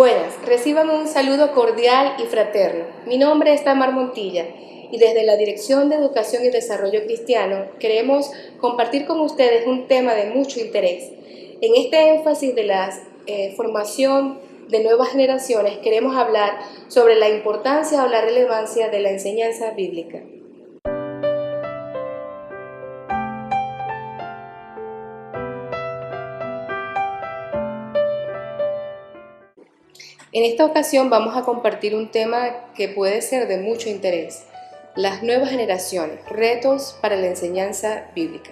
Buenas, reciban un saludo cordial y fraterno. Mi nombre es Tamar Montilla y desde la Dirección de Educación y Desarrollo Cristiano queremos compartir con ustedes un tema de mucho interés. En este énfasis de la formación de nuevas generaciones queremos hablar sobre la importancia o la relevancia de la enseñanza bíblica. En esta ocasión vamos a compartir un tema que puede ser de mucho interés: las nuevas generaciones, retos para la enseñanza bíblica.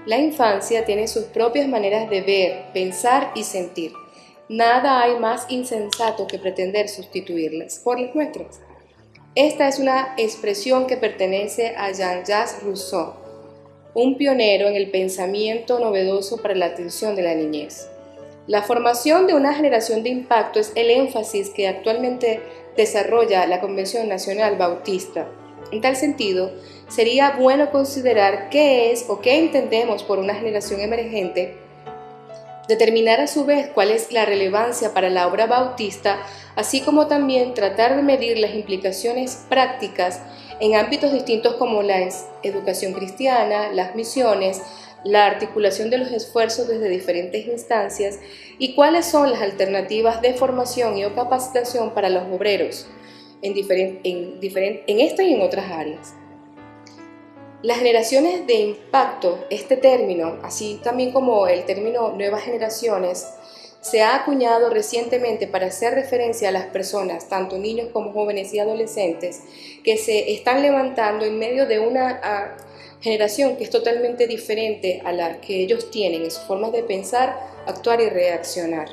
La infancia tiene sus propias maneras de ver, pensar y sentir. Nada hay más insensato que pretender sustituirlas por las nuestras. Esta es una expresión que pertenece a Jean-Jacques Rousseau, un pionero en el pensamiento novedoso para la atención de la niñez. La formación de una generación de impacto es el énfasis que actualmente desarrolla la Convención Nacional Bautista. En tal sentido, sería bueno considerar qué es o qué entendemos por una generación emergente, determinar a su vez cuál es la relevancia para la obra bautista, así como también tratar de medir las implicaciones prácticas en ámbitos distintos como la educación cristiana, las misiones, la articulación de los esfuerzos desde diferentes instancias y cuáles son las alternativas de formación y o capacitación para los obreros en esta y en otras áreas. Las generaciones de impacto, este término, así también como el término nuevas generaciones, se ha acuñado recientemente para hacer referencia a las personas, tanto niños como jóvenes y adolescentes, que se están levantando en medio de una generación que es totalmente diferente a la que ellos tienen en sus formas de pensar, actuar y reaccionar.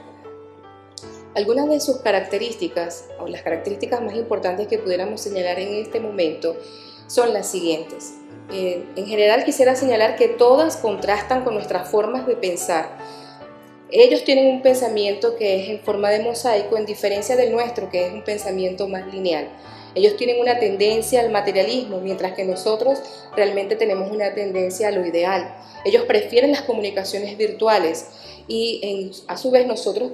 Algunas de sus características, o las características más importantes que pudiéramos señalar en este momento, son las siguientes. En general quisiera señalar que todas contrastan con nuestras formas de pensar. Ellos tienen un pensamiento que es en forma de mosaico, en diferencia del nuestro, que es un pensamiento más lineal. Ellos tienen una tendencia al materialismo, mientras que nosotros realmente tenemos una tendencia a lo ideal. Ellos prefieren las comunicaciones virtuales y a su vez nosotros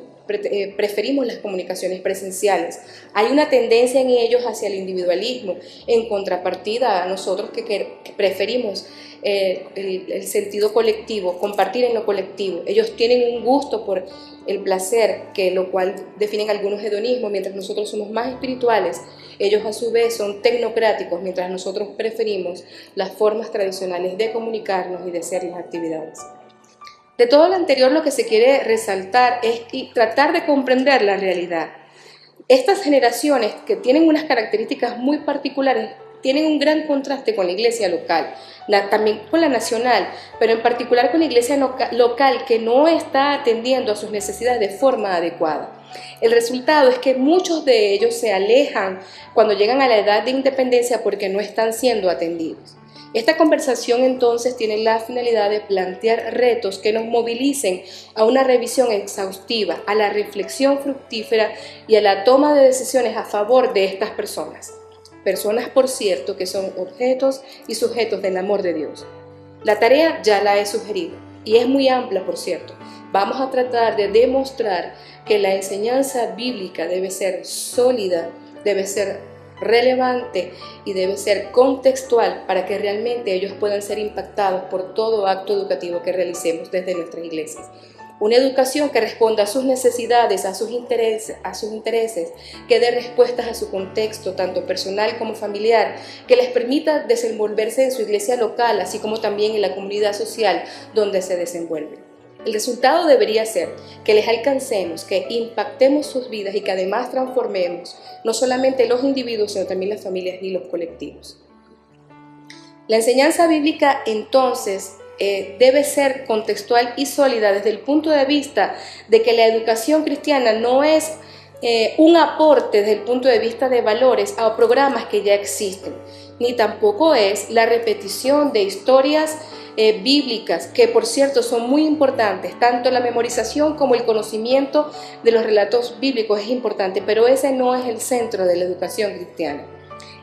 preferimos las comunicaciones presenciales. Hay una tendencia en ellos hacia el individualismo, en contrapartida a nosotros que preferimos el sentido colectivo, compartir en lo colectivo. Ellos tienen un gusto por el placer, lo cual definen algunos hedonismo, mientras nosotros somos más espirituales. Ellos a su vez son tecnocráticos, mientras nosotros preferimos las formas tradicionales de comunicarnos y de hacer las actividades. De todo lo anterior, lo que se quiere resaltar es tratar de comprender la realidad. Estas generaciones, que tienen unas características muy particulares, tienen un gran contraste con la iglesia local, también con la nacional, pero en particular con la iglesia local, que no está atendiendo a sus necesidades de forma adecuada. El resultado es que muchos de ellos se alejan cuando llegan a la edad de independencia porque no están siendo atendidos. Esta conversación entonces tiene la finalidad de plantear retos que nos movilicen a una revisión exhaustiva, a la reflexión fructífera y a la toma de decisiones a favor de estas personas. Personas, por cierto, que son objetos y sujetos del amor de Dios. La tarea ya la he sugerido y es muy amplia, por cierto. Vamos a tratar de demostrar que la enseñanza bíblica debe ser sólida, debe ser relevante y debe ser contextual para que realmente ellos puedan ser impactados por todo acto educativo que realicemos desde nuestras iglesias. Una educación que responda a sus necesidades, a sus intereses, que dé respuestas a su contexto, tanto personal como familiar, que les permita desenvolverse en su iglesia local, así como también en la comunidad social donde se desenvuelven. El resultado debería ser que les alcancemos, que impactemos sus vidas y que además transformemos no solamente los individuos, sino también las familias y los colectivos. La enseñanza bíblica entonces debe ser contextual y sólida desde el punto de vista de que la educación cristiana no es un aporte desde el punto de vista de valores a programas que ya existen, ni tampoco es la repetición de historias bíblicas, que por cierto son muy importantes. Tanto la memorización como el conocimiento de los relatos bíblicos es importante, pero ese no es el centro de la educación cristiana.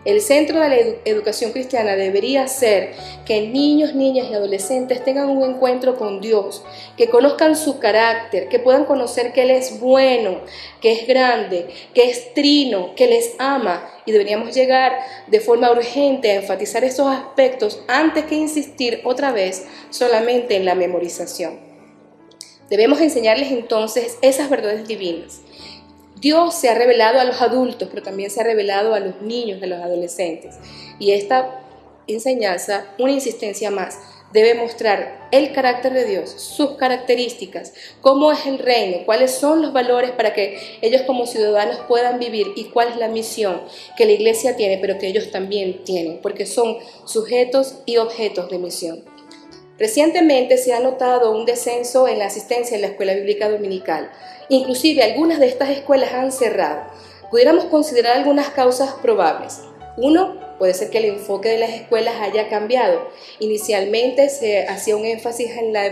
El centro de la educación cristiana debería ser que niños, niñas y adolescentes tengan un encuentro con Dios, que conozcan su carácter, que puedan conocer que Él es bueno, que es grande, que es trino, que les ama, y deberíamos llegar de forma urgente a enfatizar esos aspectos antes que insistir otra vez solamente en la memorización. Debemos enseñarles entonces esas verdades divinas. Dios se ha revelado a los adultos, pero también se ha revelado a los niños, a los adolescentes. Y esta enseñanza, una insistencia más, debe mostrar el carácter de Dios, sus características, cómo es el reino, cuáles son los valores para que ellos como ciudadanos puedan vivir y cuál es la misión que la iglesia tiene, pero que ellos también tienen, porque son sujetos y objetos de misión. Recientemente se ha notado un descenso en la asistencia en la escuela bíblica dominical. Inclusive algunas de estas escuelas han cerrado. Pudiéramos considerar algunas causas probables. Uno, puede ser que el enfoque de las escuelas haya cambiado. Inicialmente se hacía un énfasis en la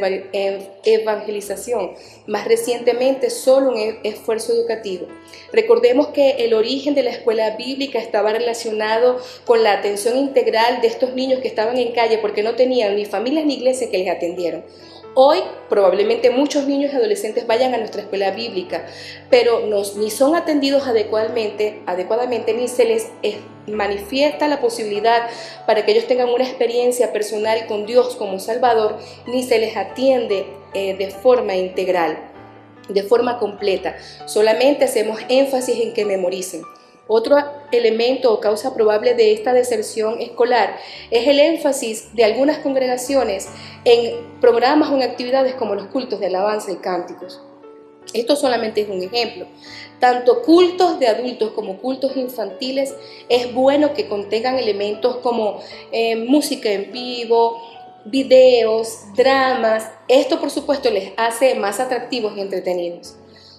evangelización, más recientemente solo un esfuerzo educativo. Recordemos que el origen de la escuela bíblica estaba relacionado con la atención integral de estos niños que estaban en calle porque no tenían ni familias ni iglesias que les atendieran. Hoy probablemente muchos niños y adolescentes vayan a nuestra escuela bíblica, pero ni son atendidos adecuadamente ni se les manifiesta la posibilidad para que ellos tengan una experiencia personal con Dios como Salvador, ni se les atiende de forma integral, de forma completa. Solamente hacemos énfasis en que memoricen. Otro elemento o causa probable de esta deserción escolar es el énfasis de algunas congregaciones en programas o en actividades como los cultos de alabanza y cánticos. Esto solamente es un ejemplo. Tanto cultos de adultos como cultos infantiles es bueno que contengan elementos como música en vivo, videos, dramas. Esto por supuesto les hace más atractivos y entretenidos.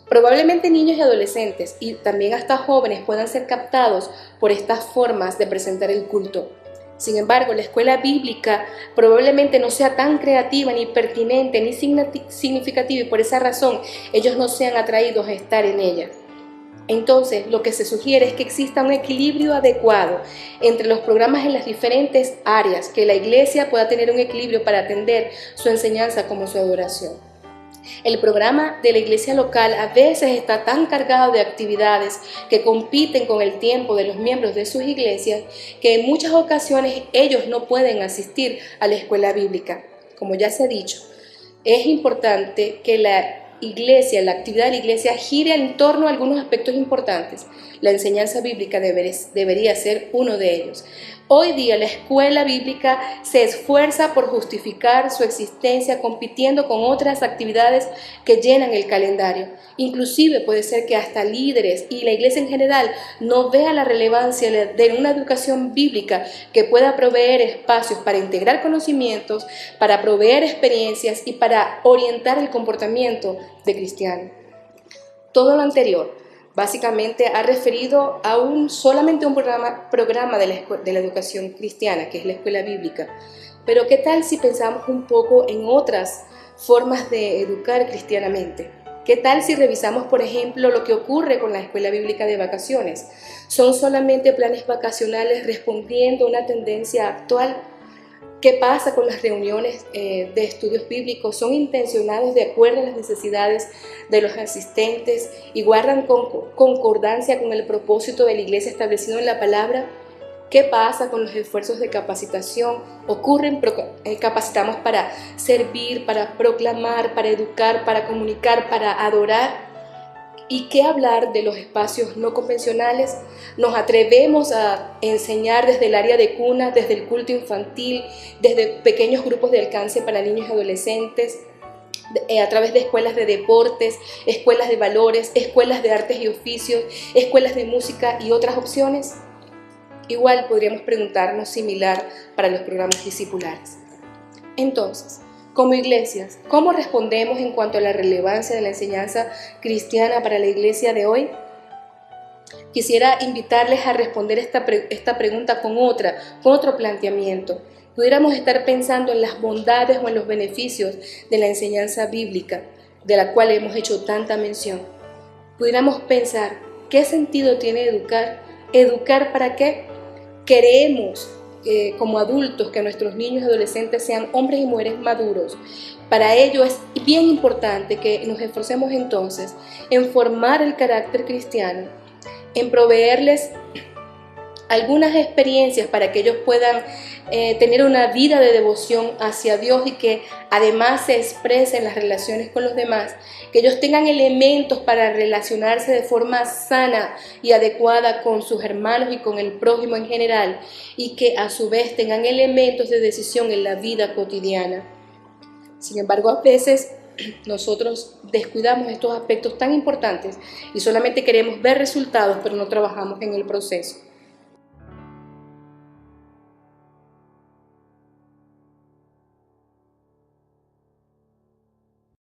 Probablemente niños y adolescentes y también hasta jóvenes puedan ser captados por estas formas de presentar el culto. Sin embargo, la escuela bíblica probablemente no sea tan creativa, ni pertinente, ni significativa, y por esa razón ellos no sean atraídos a estar en ella. Entonces, lo que se sugiere es que exista un equilibrio adecuado entre los programas en las diferentes áreas, que la iglesia pueda tener un equilibrio para atender su enseñanza como su adoración. El programa de la iglesia local a veces está tan cargado de actividades que compiten con el tiempo de los miembros de sus iglesias que en muchas ocasiones ellos no pueden asistir a la escuela bíblica. Como ya se ha dicho, es importante que la actividad de la iglesia gire en torno a algunos aspectos importantes. La enseñanza bíblica debería ser uno de ellos. Hoy día la escuela bíblica se esfuerza por justificar su existencia compitiendo con otras actividades que llenan el calendario. Inclusive puede ser que hasta líderes y la iglesia en general no vea la relevancia de una educación bíblica que pueda proveer espacios para integrar conocimientos, para proveer experiencias y para orientar el comportamiento de cristiano. Todo lo anterior básicamente ha referido a solamente un programa de la educación cristiana, que es la escuela bíblica. Pero ¿qué tal si pensamos un poco en otras formas de educar cristianamente? ¿Qué tal si revisamos, por ejemplo, lo que ocurre con la escuela bíblica de vacaciones? ¿Son solamente planes vacacionales respondiendo a una tendencia actual? ¿Qué pasa con las reuniones de estudios bíblicos? ¿Son intencionados de acuerdo a las necesidades de los asistentes y guardan concordancia con el propósito de la iglesia establecido en la palabra? ¿Qué pasa con los esfuerzos de capacitación? Capacitamos para servir, para proclamar, para educar, para comunicar, para adorar. ¿Y qué hablar de los espacios no convencionales? Nos atrevemos a enseñar desde el área de cuna, desde el culto infantil, desde pequeños grupos de alcance para niños y adolescentes, a través de escuelas de deportes, escuelas de valores, escuelas de artes y oficios, escuelas de música y otras opciones. Igual podríamos preguntarnos similar para los programas discipulares. Entonces, como iglesias, ¿cómo respondemos en cuanto a la relevancia de la enseñanza cristiana para la iglesia de hoy? Quisiera invitarles a responder esta pregunta con otro planteamiento. Pudiéramos estar pensando en las bondades o en los beneficios de la enseñanza bíblica, de la cual hemos hecho tanta mención. Pudiéramos pensar, ¿qué sentido tiene educar? ¿Educar para qué? queremos como adultos que nuestros niños y adolescentes sean hombres y mujeres maduros, para ello es bien importante que nos esforcemos entonces en formar el carácter cristiano, en proveerles algunas experiencias para que ellos puedan tener una vida de devoción hacia Dios y que además se exprese en las relaciones con los demás, que ellos tengan elementos para relacionarse de forma sana y adecuada con sus hermanos y con el prójimo en general, y que a su vez tengan elementos de decisión en la vida cotidiana. Sin embargo, a veces nosotros descuidamos estos aspectos tan importantes y solamente queremos ver resultados, pero no trabajamos en el proceso.